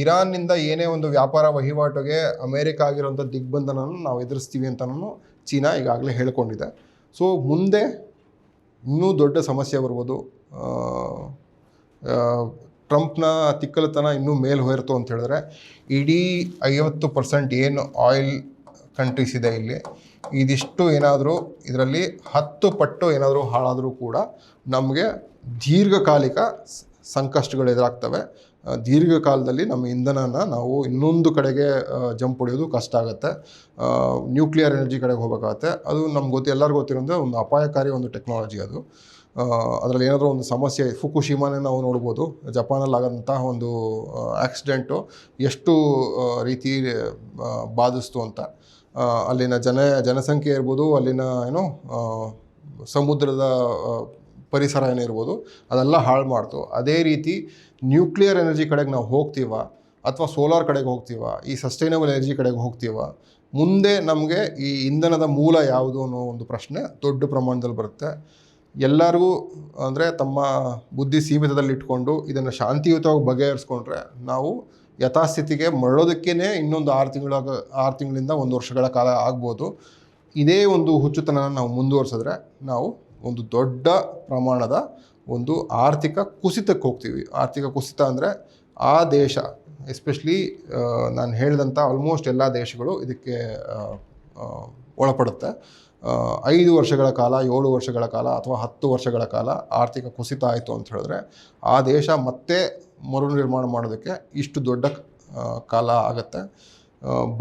ಇರಾನ್ನಿಂದ ಏನೇ ಒಂದು ವ್ಯಾಪಾರ ವಹಿವಾಟಿಗೆ ಅಮೇರಿಕ ಆಗಿರೋಂಥ ದಿಗ್ಬಂಧನವನ್ನು ನಾವು ಎದುರಿಸ್ತೀವಿ ಅಂತಲೂ ಚೀನಾ ಈಗಾಗಲೇ ಹೇಳ್ಕೊಂಡಿದೆ. ಸೊ ಮುಂದೆ ಇನ್ನೂ ದೊಡ್ಡ ಸಮಸ್ಯೆ ಬರ್ಬೋದು. ಟ್ರಂಪ್ನ ತಿಕ್ಕಲತನ ಇನ್ನೂ ಮೇಲೆ ಹೋಯಿರ್ತು ಅಂತ ಹೇಳಿದ್ರೆ ಇಡೀ 50% ಏನು ಆಯಿಲ್ ಕಂಟ್ರೀಸ್ ಇದೆ ಇಲ್ಲಿ, ಇದಿಷ್ಟು ಏನಾದರೂ ಇದರಲ್ಲಿ 10 ಪಟ್ಟು ಏನಾದರೂ ಹಾಳಾದರೂ ಕೂಡ ನಮಗೆ ದೀರ್ಘಕಾಲಿಕ ಸಂಕಷ್ಟಗಳು ಎದುರಾಗ್ತವೆ. ದೀರ್ಘಕಾಲದಲ್ಲಿ ನಮ್ಮ ಇಂಧನನ ನಾವು ಇನ್ನೊಂದು ಕಡೆಗೆ ಜಂಪ್ ಹೊಡೆಯೋದು ಕಷ್ಟ ಆಗುತ್ತೆ. ನ್ಯೂಕ್ಲಿಯರ್ ಎನರ್ಜಿ ಕಡೆಗೆ ಹೋಗಬೇಕಾಗತ್ತೆ. ಅದು ನಮ್ಗೆ ಎಲ್ಲರಿಗೂ ಗೊತ್ತಿರೋಂಥ ಒಂದು ಅಪಾಯಕಾರಿ ಒಂದು ಟೆಕ್ನಾಲಜಿ. ಅದು ಅದರಲ್ಲಿ ಏನಾದರೂ ಒಂದು ಸಮಸ್ಯೆ, ಫುಕುಶಿಮಾನೇ ನಾವು ನೋಡ್ಬೋದು. ಜಪಾನಲ್ಲಾಗಂತಹ ಒಂದು ಆಕ್ಸಿಡೆಂಟು ಎಷ್ಟು ರೀತಿ ಬಾಧಿಸ್ತು ಅಂತ. ಅಲ್ಲಿನ ಜನಸಂಖ್ಯೆ ಇರ್ಬೋದು, ಅಲ್ಲಿನ ಸಮುದ್ರದ ಪರಿಸರ ಏನಿರ್ಬೋದು, ಅದೆಲ್ಲ ಹಾಳು ಮಾಡ್ತು. ಅದೇ ರೀತಿ ನ್ಯೂಕ್ಲಿಯರ್ ಎನರ್ಜಿ ಕಡೆಗೆ ನಾವು ಹೋಗ್ತೀವ ಅಥವಾ ಸೋಲಾರ್ ಕಡೆಗೆ ಹೋಗ್ತೀವ, ಈ ಸಸ್ಟೈನಬಲ್ ಎನರ್ಜಿ ಕಡೆಗೆ ಹೋಗ್ತೀವ, ಮುಂದೆ ನಮಗೆ ಈ ಇಂಧನದ ಮೂಲ ಯಾವುದು ಅನ್ನೋ ಒಂದು ಪ್ರಶ್ನೆ ದೊಡ್ಡ ಪ್ರಮಾಣದಲ್ಲಿ ಬರುತ್ತೆ. ಎಲ್ಲರಿಗೂ ಅಂದರೆ ತಮ್ಮ ಬುದ್ಧಿ ಸೀಮಿತದಲ್ಲಿ ಇಟ್ಕೊಂಡು ಇದನ್ನು ಶಾಂತಿಯುತವಾಗಿ ಬಗೆಹರಿಸ್ಕೊಂಡ್ರೆ ನಾವು ಯಥಾಸ್ಥಿತಿಗೆ ಮರಳೋದಕ್ಕೇ ಇನ್ನೊಂದು 6 ತಿಂಗಳಿಂದ 1 ವರ್ಷಗಳ ಕಾಲ ಆಗ್ಬೋದು. ಇದೇ ಒಂದು ಹುಚ್ಚುತನ ನಾವು ಮುಂದುವರಿಸಿದ್ರೆ ನಾವು ಒಂದು ದೊಡ್ಡ ಪ್ರಮಾಣದ ಒಂದು ಆರ್ಥಿಕ ಕುಸಿತಕ್ಕೆ ಹೋಗ್ತೀವಿ. ಆರ್ಥಿಕ ಕುಸಿತ ಅಂದರೆ ಆ ದೇಶ, ಎಸ್ಪೆಷಲಿ ನಾನು ಹೇಳಿದಂಥ ಆಲ್ಮೋಸ್ಟ್ ಎಲ್ಲ ದೇಶಗಳು ಇದಕ್ಕೆ ಒಳಪಡುತ್ತೆ. 5 ವರ್ಷಗಳ ಕಾಲ, 7 ವರ್ಷಗಳ ಕಾಲ ಅಥವಾ 10 ವರ್ಷಗಳ ಕಾಲ ಆರ್ಥಿಕ ಕುಸಿತ ಆಯಿತು ಅಂತ ಹೇಳಿದ್ರೆ ಆ ದೇಶ ಮತ್ತೆ ಮರುನಿರ್ಮಾಣ ಮಾಡೋದಕ್ಕೆ ಇಷ್ಟು ದೊಡ್ಡ ಕಾಲ ಆಗುತ್ತೆ.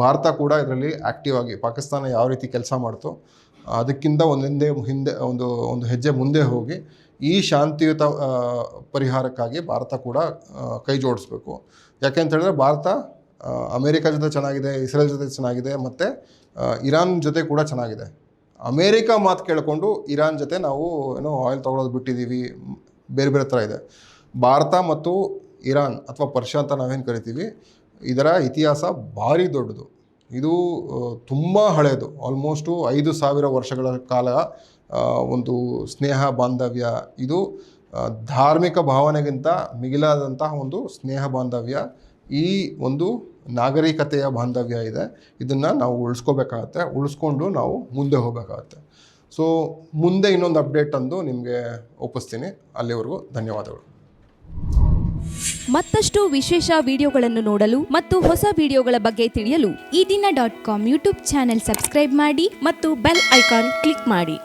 ಭಾರತ ಕೂಡ ಇದರಲ್ಲಿ ಆ್ಯಕ್ಟಿವ್ ಆಗಿ, ಪಾಕಿಸ್ತಾನ ಯಾವ ರೀತಿ ಕೆಲಸ ಮಾಡ್ತೋ ಅದಕ್ಕಿಂತ ಒಂದು ಹೆಜ್ಜೆ ಮುಂದೆ ಹೋಗಿ ಈ ಶಾಂತಿಯುತ ಪರಿಹಾರಕ್ಕಾಗಿ ಭಾರತ ಕೂಡ ಕೈ ಜೋಡಿಸ್ಬೇಕು. ಯಾಕೆ ಅಂತ ಹೇಳಿದ್ರೆ ಭಾರತ ಅಮೇರಿಕಾ ಜೊತೆ ಚೆನ್ನಾಗಿದೆ, ಇಸ್ರೇಲ್ ಜೊತೆ ಚೆನ್ನಾಗಿದೆ, ಮತ್ತು ಇರಾನ್ ಜೊತೆ ಕೂಡ ಚೆನ್ನಾಗಿದೆ. ಅಮೇರಿಕಾ ಮಾತು ಕೇಳಿಕೊಂಡು ಇರಾನ್ ಜೊತೆ ನಾವು ಆಯಿಲ್ ತೊಗೊಳೋದು ಬಿಟ್ಟಿದ್ದೀವಿ, ಬೇರೆ ಬೇರೆ ಥರ ಇದೆ. ಭಾರತ ಮತ್ತು ಇರಾನ್ ಅಥವಾ ಪರ್ಷಿಯಾ ಅಂತ ನಾವೇನು ಕರಿತೀವಿ, ಇದರ ಇತಿಹಾಸ ಭಾರಿ ದೊಡ್ಡದು. ಇದು ತುಂಬ ಹಳೆಯದು. ಆಲ್ಮೋಸ್ಟು 5,000 ವರ್ಷಗಳ ಕಾಲ ಒಂದು ಸ್ನೇಹ ಬಾಂಧವ್ಯ. ಇದು ಧಾರ್ಮಿಕ ಭಾವನೆಗಿಂತ ಮಿಗಿಲಾದಂತಹ ಒಂದು ಸ್ನೇಹ ಬಾಂಧವ್ಯ. ಈ ಒಂದು ನಾಗರಿಕತೆಯ ಬಾಂಧವ್ಯ ಇದೆ. ಇದನ್ನು ನಾವು ಉಳಿಸ್ಕೊಂಡು ನಾವು ಮುಂದೆ ಹೋಗಬೇಕಾಗತ್ತೆ. ಸೊ ಮುಂದೆ ಇನ್ನೊಂದು ಅಪ್ಡೇಟ್ ತಂದು ನಿಮಗೆ ಒಪ್ಪಿಸ್ತೀನಿ. ಅಲ್ಲಿವರೆಗೂ ಧನ್ಯವಾದಗಳು. ಮತ್ತಷ್ಟು ವಿಶೇಷ ವಿಡಿಯೋಗಳನ್ನು ನೋಡಲು ಮತ್ತು ಹೊಸ ವಿಡಿಯೋಗಳ ಬಗ್ಗೆ ತಿಳಿಯಲು eDina.com ಯೂಟ್ಯೂಬ್ ಚಾನೆಲ್ ಸಬ್ಸ್ಕ್ರೈಬ್ ಮಾಡಿ ಮತ್ತು ಬೆಲ್ ಐಕಾನ್ ಕ್ಲಿಕ್ ಮಾಡಿ.